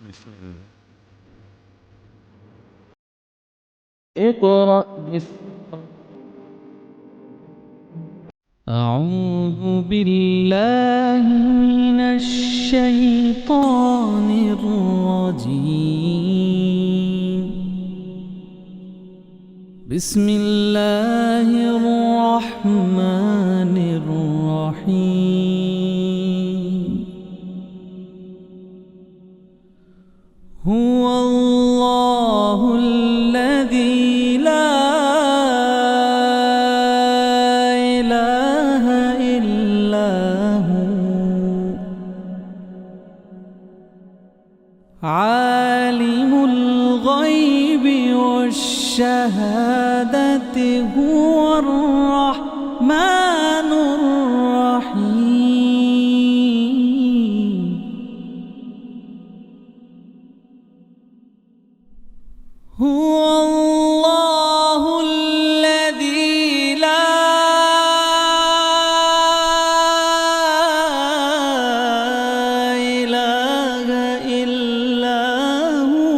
بسم الله. اقرأ باسم أعوذ بالله من الشيطان الرجيم. بسم الله الرحمن الرحيم. هو الله الذي لا إله إلا هو عالم الغيب والشهادة هو الرحمن الرحيم. هو الله الذي لا إله إلا هو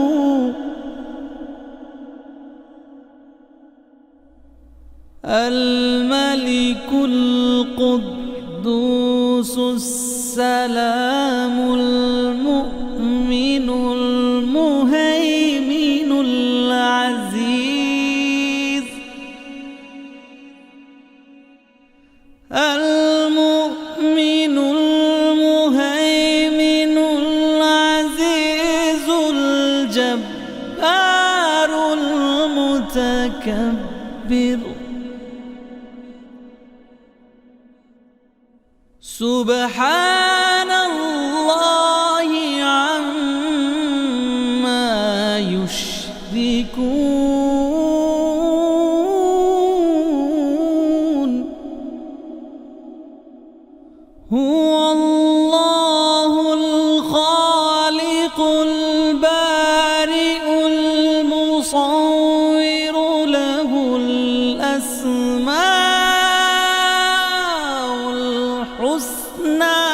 الملك القدوس السلام المؤمن المهيمن العزيز المؤمن المهيمن العزيز الجبار المتكبر سبحان الله عما يشركون. هو الله الخالق البارئ المصور له الأسماء الحسنى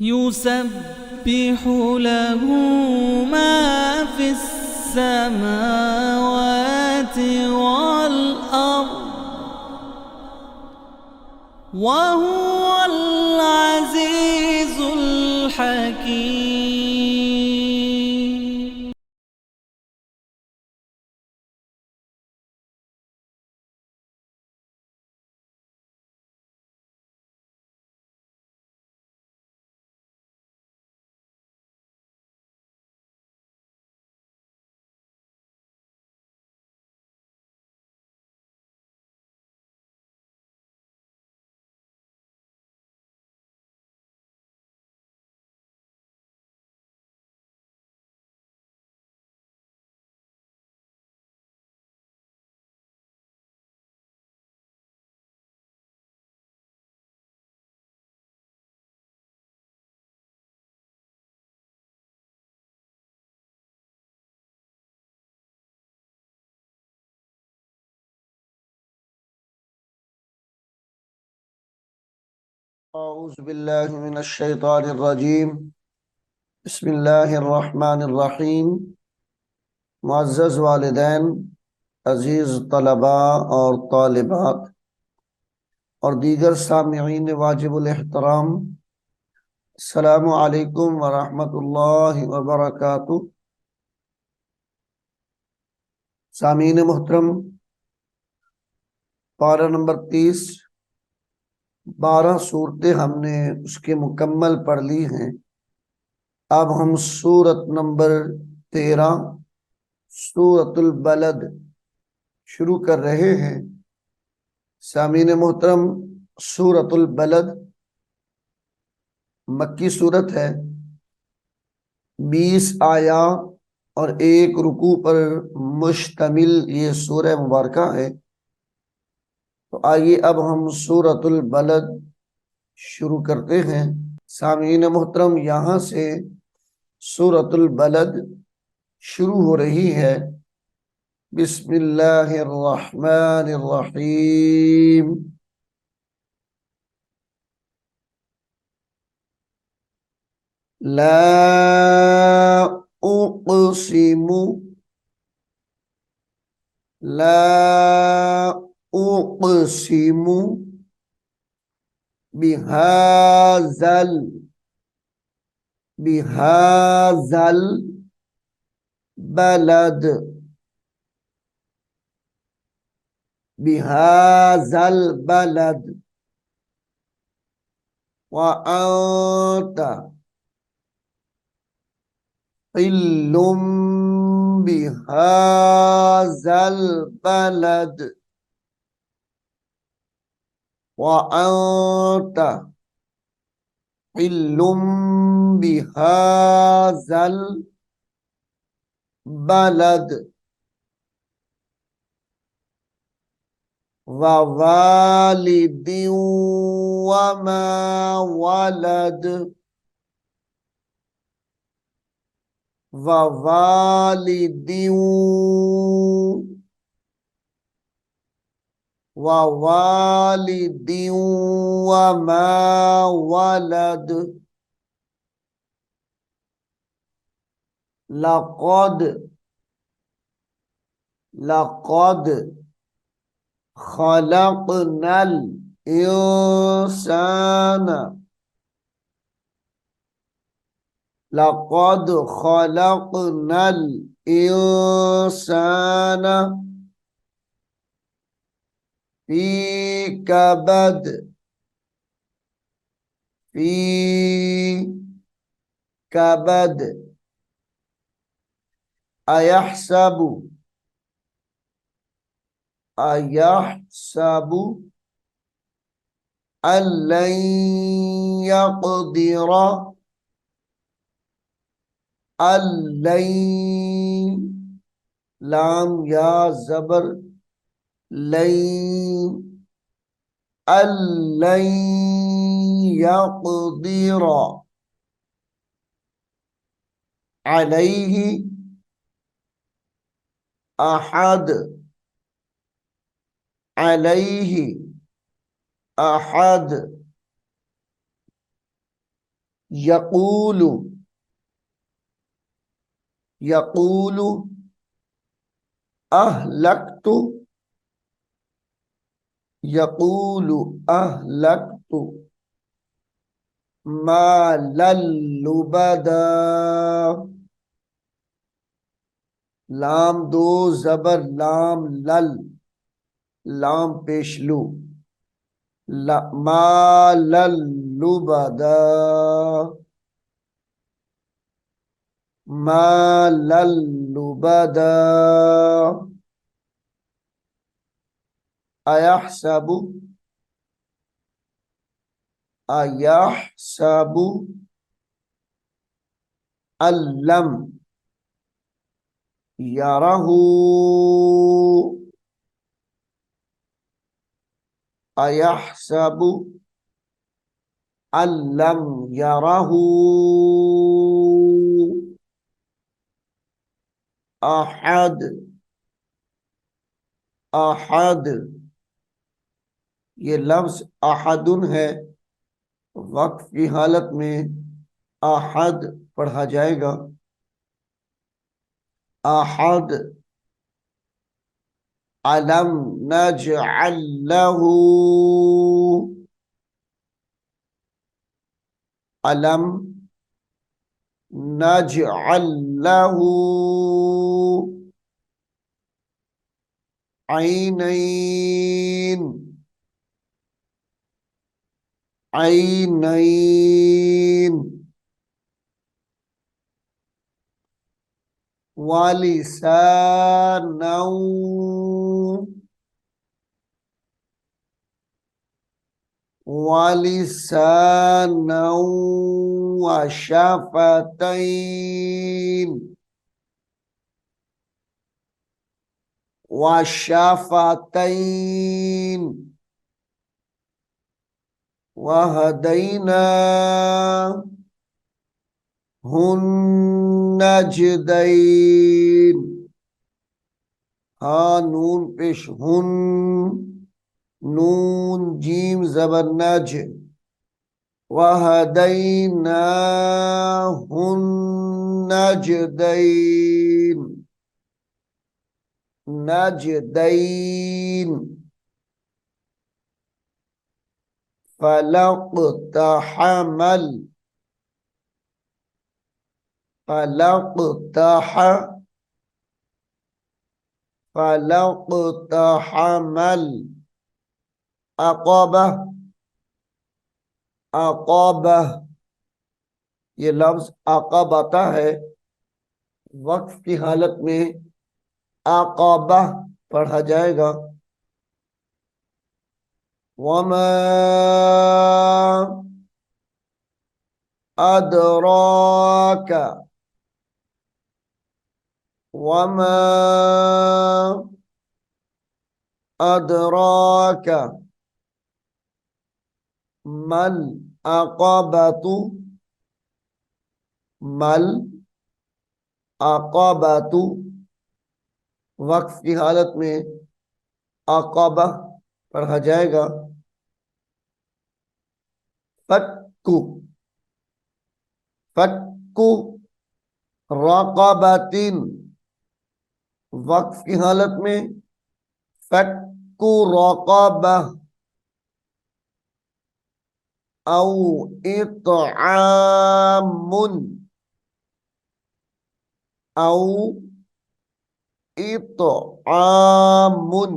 يسبح له ما في السماوات والأرض وهو العزيز الحكيم. أعوذ بالله من الشيطان الرجيم بسم الله الرحمن الرحيम। मुअज़्ज़ज़ वालिदैन, अज़ीज़ तलबा और तालिबात और दीगर सामिईन वाजिबुल एहतराम, अस्सलामु अलैकुम व रहमतुल्लाहि व बरकातुहू। सामीन मुहतरम, पारा नंबर 30, 12 सूरतें हमने उसके मुकम्मल पढ़ ली हैं। अब हम सूरत नंबर 13 सूरतुल बलद शुरू कर रहे हैं। सामीन मोहतरम, सूरतुल बलद मक्की सूरत है। 20 आया और 1 रुकू पर मुश्तमिल ये सूरह मुबारका है। तो आइए अब हम सूरतुल बलद शुरू करते हैं। सामीन मोहतरम, यहाँ से सूरतुल बलद शुरू हो रही है। बिस्मिल्लाहिर्रहमानिर्रहीम। لا أقسم لا أقسم بهذا البلد بهذا البلد وأنت حل بهذا البلد وأنت حل بهذا البلد ووالد وما ولد ووالد ووالد وما ولد لقد خلقنا الإنسان لقد خلقنا الإنسان في كبد أيحسب أن لن يقدر لام يا زبر لن أن يقدر عليه أحد يقول أهلكت مالا لبدا لام دو زبر لام لام پیشلو مالا لبدا مالا لبدا أيحسب أن لم يره أيحسب أن لم يره أحد ये लफ्ज अहदुन है। वक्फ की हालत में अहद पढ़ा जाएगा। अहद अलम नजअल लहू अलम नजअल लहू ऐनैन वलिसानौ वशफतैन वहदैनाहुन्नजदैन हाँ नून पेश नून जीम जबर नज वहदैनाहु नजदैन, नजदैन। फलक्तहमल, फलक्तह, फलक्तहमल अक़बह, अक़बह। ये लफ्ज अक़बता है, वक्फ की हालत में अक़बह पढ़ा जाएगा। वमा अदराका, वमा अदराका मल अक़बतु, मल अक़बतु। वक्फ की हालत में अक़बह पढ़ा जाएगा। फक्कु, फक्कु रक़बतिन। वक्फ की हालत में फक्कु रक़बह औ इत्आमुन, औ इत्आमुन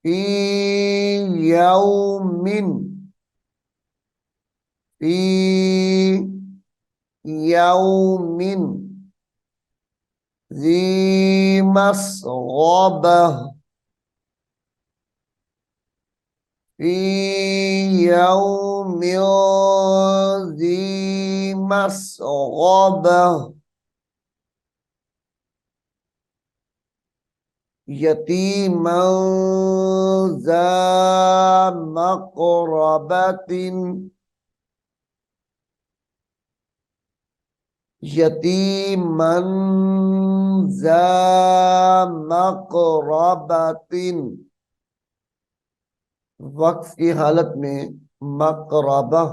फी यौमिन, फी यौमिन ज़ी मस्ग़बह, फी यौमिन ज़ी मस्ग़बह यतीमन ज़ा मक़रबतिन, यतीमन ज़ा मक़रबतिन। वक्फ की हालत में मक़रबह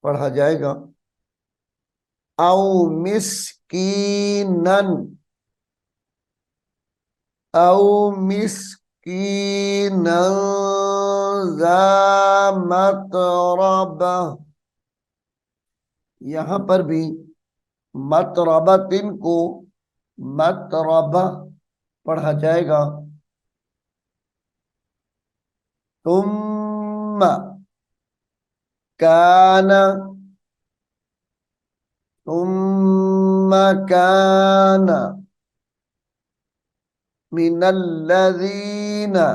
पढ़ा जाएगा। औ मिस्कीनन, औ मिस्कीनन ज़ा मतरबह। यहाँ पर भी मतरबतिन को मतरबह पढ़ा जाएगा। तुम्मा काना, तुम्मा काना मिनल्लज़ीना,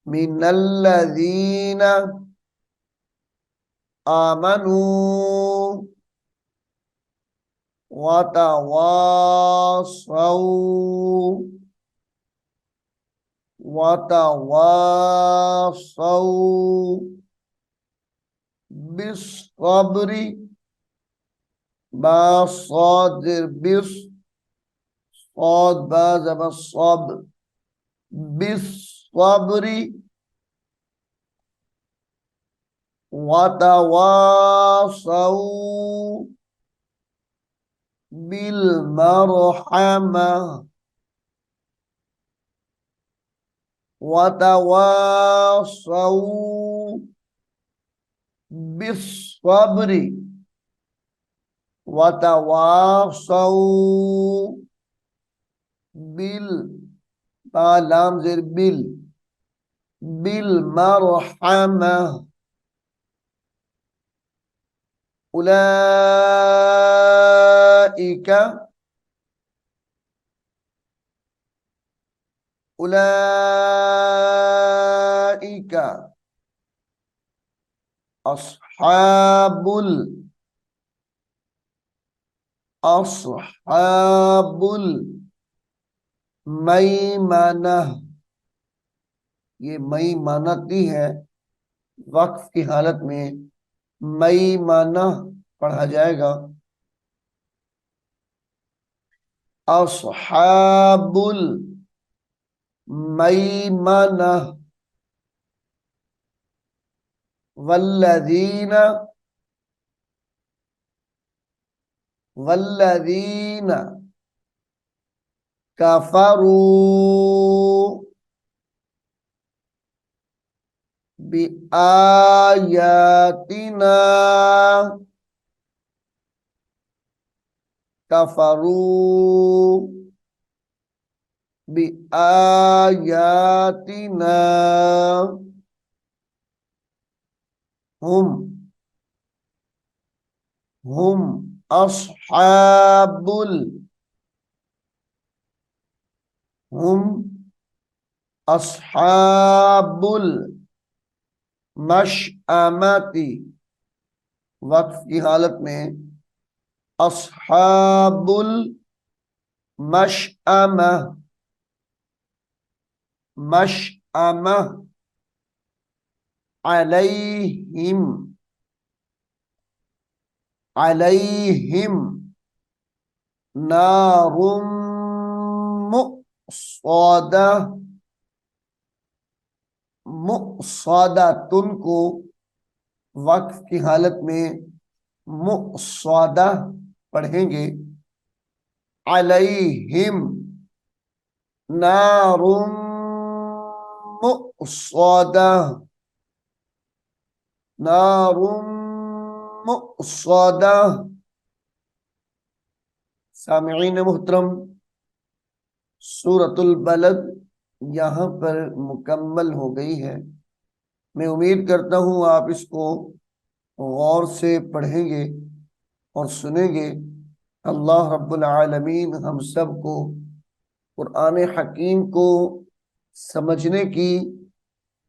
मिनल्लज़ीना आमनू वतवासौ, वतवासौ बिस्सब्री, बासादिर बिस, सौद बाज़ब सब, बिस्सब्री वतवासौ बिल मरहमा, वतवासौ बिस्सब्री, वतवासौ बिल, बालाम ज़ेर बिल, बिल मरहमा। उलाइका, उलाइका अस्हाबुल, अस्हाबुल मैमना। ये मैमनती है, वक्फ की हालत में मैमना पढ़ा जाएगा। अस्हाबुल मैमना, वल्लदीना वल्लदीना कफरू बिआयातिना कफरू बिआयातिना हुम हुम अस्हाबुल हुम अस्हाबुल मशअमती, वक्फ की हालत में अस्हाबुल मशअमा मशअमा अलैहिम अलैहिम नारुम मुक़्सदा मुक़्सदातुन को वक्फ की हालत में मुक़्सदा पढ़ेंगे। अलैहिम नारुम मुक़्सदा नारुम मुक़्सदा। सामिईन मुहतरम, सूरतुल बलद यहाँ पर मुकम्मल हो गई है। मैं उम्मीद करता हूँ आप इसको गौर से पढ़ेंगे और सुनेंगे। अल्लाह रब्बुल आलमीन हम सब को कुरान हकीम को समझने की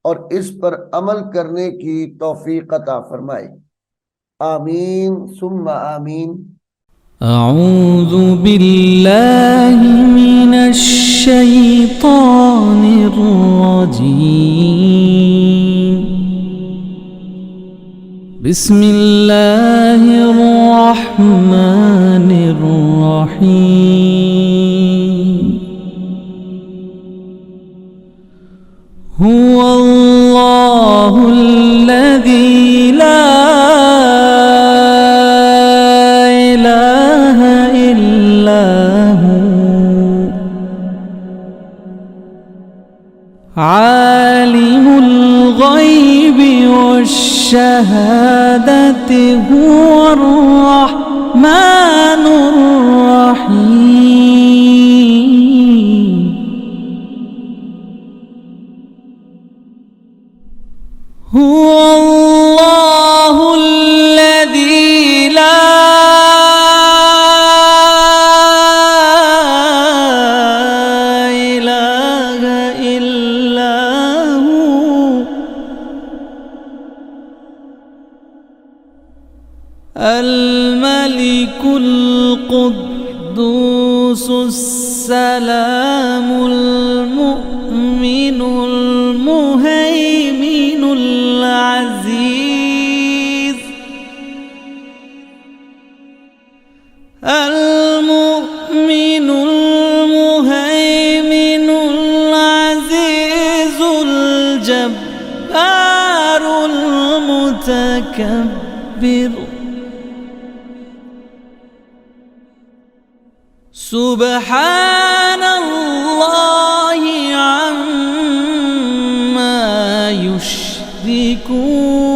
और इस पर अमल करने की तौफीक अता फरमाए। आमीन सुम्मा आमीन। अऊज़ु बिल्लाहि मिनश शैतानिर रजीम। बिस्मिल्लाहिर रहमानिर रहीम। हुवल्लाहुल्लज़ी ला आलिमुल गैबि वश्शहादति हुवर रहमानुर रहीम। हुवल्लाहुल्लज़ी ला अल-मलिकुल कुद्दूसुस सलामुल मुअ्मिनुल मुहैमिनुल अज़ीज़ अल-मुअ्मिनुल मुहैमिनुल अज़ीज़ुल जब्बारुल मुतकब्बिर। सुब्हानल्लाहि अम्मा युश्रिकून।